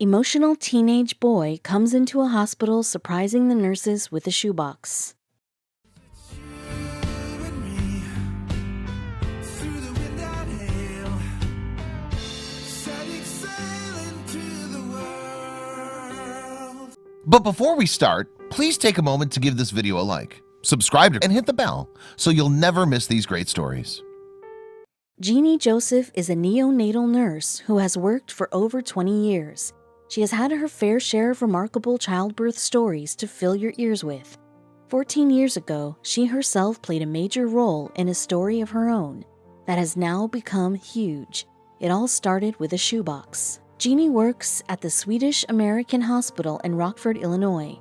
Emotional teenage boy comes into a hospital surprising the nurses with a shoebox. But before we start, please take a moment to give this video a like, subscribe, and hit the bell so you'll never miss these great stories. Jeannie Joseph is a neonatal nurse who has worked for over 20 years. She has had her fair share of remarkable childbirth stories to fill your ears with. 14 years ago, she herself played a major role in a story of her own that has now become huge. It all started with a shoebox. Jeannie works at the Swedish-American Hospital in Rockford, Illinois.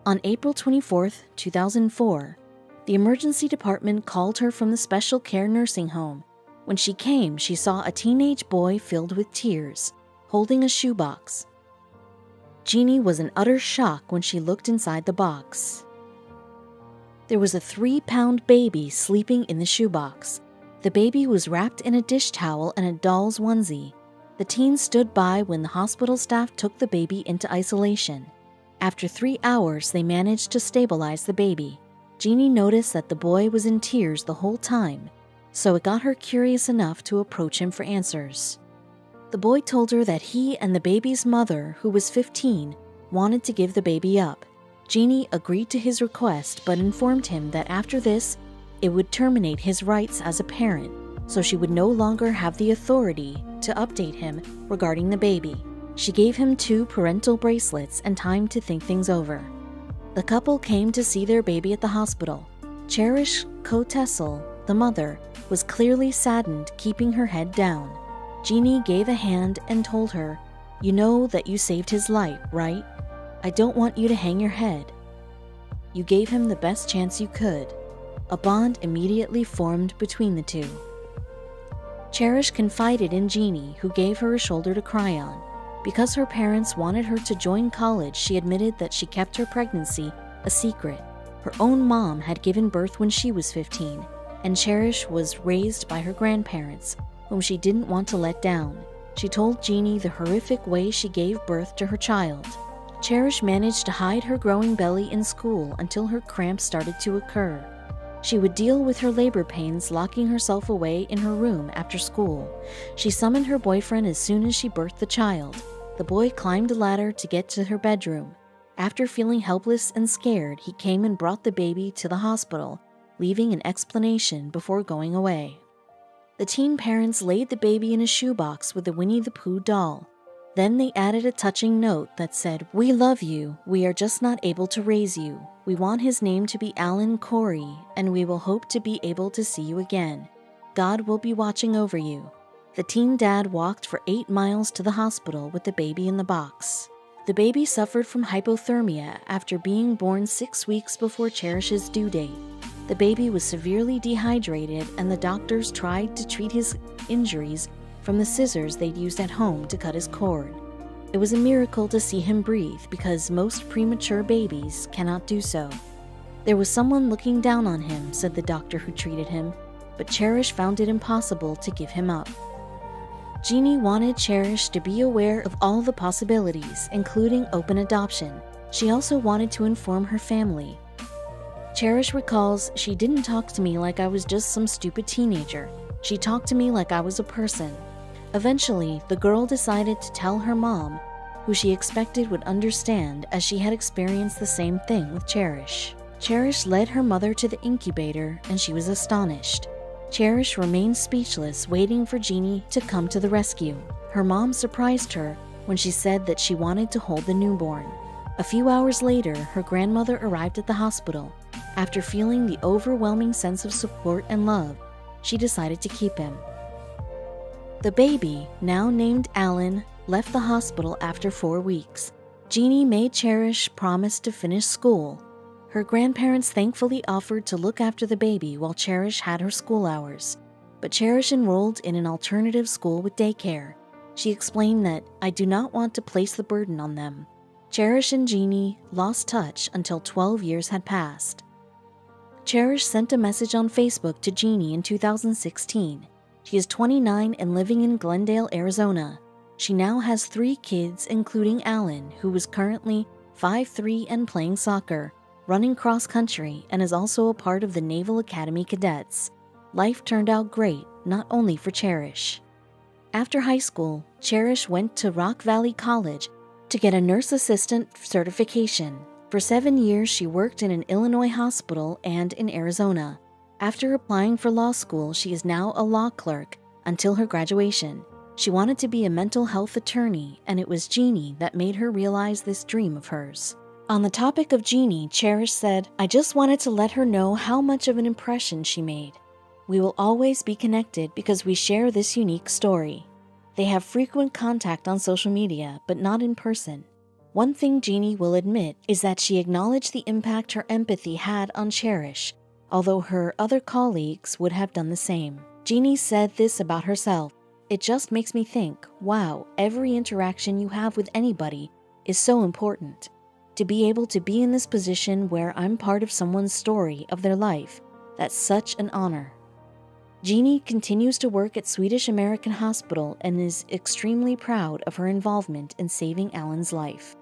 On April 24, 2004, the emergency department called her from the special care nursing home. When she came, she saw a teenage boy filled with tears, holding a shoebox. Jeannie was in utter shock when she looked inside the box. There was a 3-pound baby sleeping in the shoebox. The baby was wrapped in a dish towel and a doll's onesie. The teen stood by when the hospital staff took the baby into isolation. After 3 hours, they managed to stabilize the baby. Jeannie noticed that the boy was in tears the whole time, so it got her curious enough to approach him for answers. The boy told her that he and the baby's mother, who was 15, wanted to give the baby up. Jeannie agreed to his request but informed him that after this, it would terminate his rights as a parent, so she would no longer have the authority to update him regarding the baby. She gave him 2 parental bracelets and time to think things over. The couple came to see their baby at the hospital. Cherish Kotessel, the mother, was clearly saddened, keeping her head down. Jeannie gave a hand and told her, "You know that you saved his life, right? I don't want you to hang your head. You gave him the best chance you could." A bond immediately formed between the two. Cherish confided in Jeannie, who gave her a shoulder to cry on. Because her parents wanted her to join college, she admitted that she kept her pregnancy a secret. Her own mom had given birth when she was 15, and Cherish was raised by her grandparents, whom she didn't want to let down. She told Jeannie the horrific way she gave birth to her child. Cherish managed to hide her growing belly in school until her cramps started to occur. She would deal with her labor pains, locking herself away in her room after school. She summoned her boyfriend as soon as she birthed the child. The boy climbed a ladder to get to her bedroom. After feeling helpless and scared, he came and brought the baby to the hospital, leaving an explanation before going away. The teen parents laid the baby in a shoebox with a Winnie the Pooh doll. Then they added a touching note that said, "We love you. We are just not able to raise you. We want his name to be Alan Corey, and we will hope to be able to see you again. God will be watching over you." The teen dad walked for 8 miles to the hospital with the baby in the box. The baby suffered from hypothermia after being born 6 weeks before Cherish's due date. The baby was severely dehydrated, and the doctors tried to treat his injuries from the scissors they'd used at home to cut his cord. It was a miracle to see him breathe because most premature babies cannot do so. There was someone looking down on him, said the doctor who treated him, but Cherish found it impossible to give him up. Jeannie wanted Cherish to be aware of all the possibilities, including open adoption. She also wanted to inform her family. Cherish recalls, "She didn't talk to me like I was just some stupid teenager. She talked to me like I was a person." Eventually, the girl decided to tell her mom, who she expected would understand as she had experienced the same thing with Cherish. Cherish led her mother to the incubator, and she was astonished. Cherish remained speechless, waiting for Jeannie to come to the rescue. Her mom surprised her when she said that she wanted to hold the newborn. A few hours later, her grandmother arrived at the hospital. After feeling the overwhelming sense of support and love, she decided to keep him. The baby, now named Alan, left the hospital after 4 weeks. Jeannie made Cherish promise to finish school. Her grandparents thankfully offered to look after the baby while Cherish had her school hours, but Cherish enrolled in an alternative school with daycare. She explained that, "I do not want to place the burden on them." Cherish and Jeannie lost touch until 12 years had passed. Cherish sent a message on Facebook to Jeannie in 2016. She is 29 and living in Glendale, Arizona. She now has 3 kids, including Alan, who is currently 5'3" and playing soccer, running cross-country, and is also a part of the Naval Academy cadets. Life turned out great, not only for Cherish. After high school, Cherish went to Rock Valley College to get a nurse assistant certification. For 7 years, she worked in an Illinois hospital and in Arizona. After applying for law school, she is now a law clerk until her graduation. She wanted to be a mental health attorney, and it was Jeannie that made her realize this dream of hers. On the topic of Jeannie, Cherish said, "I just wanted to let her know how much of an impression she made. We will always be connected because we share this unique story." They have frequent contact on social media, but not in person. One thing Jeannie will admit is that she acknowledged the impact her empathy had on Cherish, although her other colleagues would have done the same. Jeannie said this about herself: "It just makes me think, wow, every interaction you have with anybody is so important. To be able to be in this position where I'm part of someone's story of their life, that's such an honor." Jeannie continues to work at Swedish American Hospital and is extremely proud of her involvement in saving Alan's life.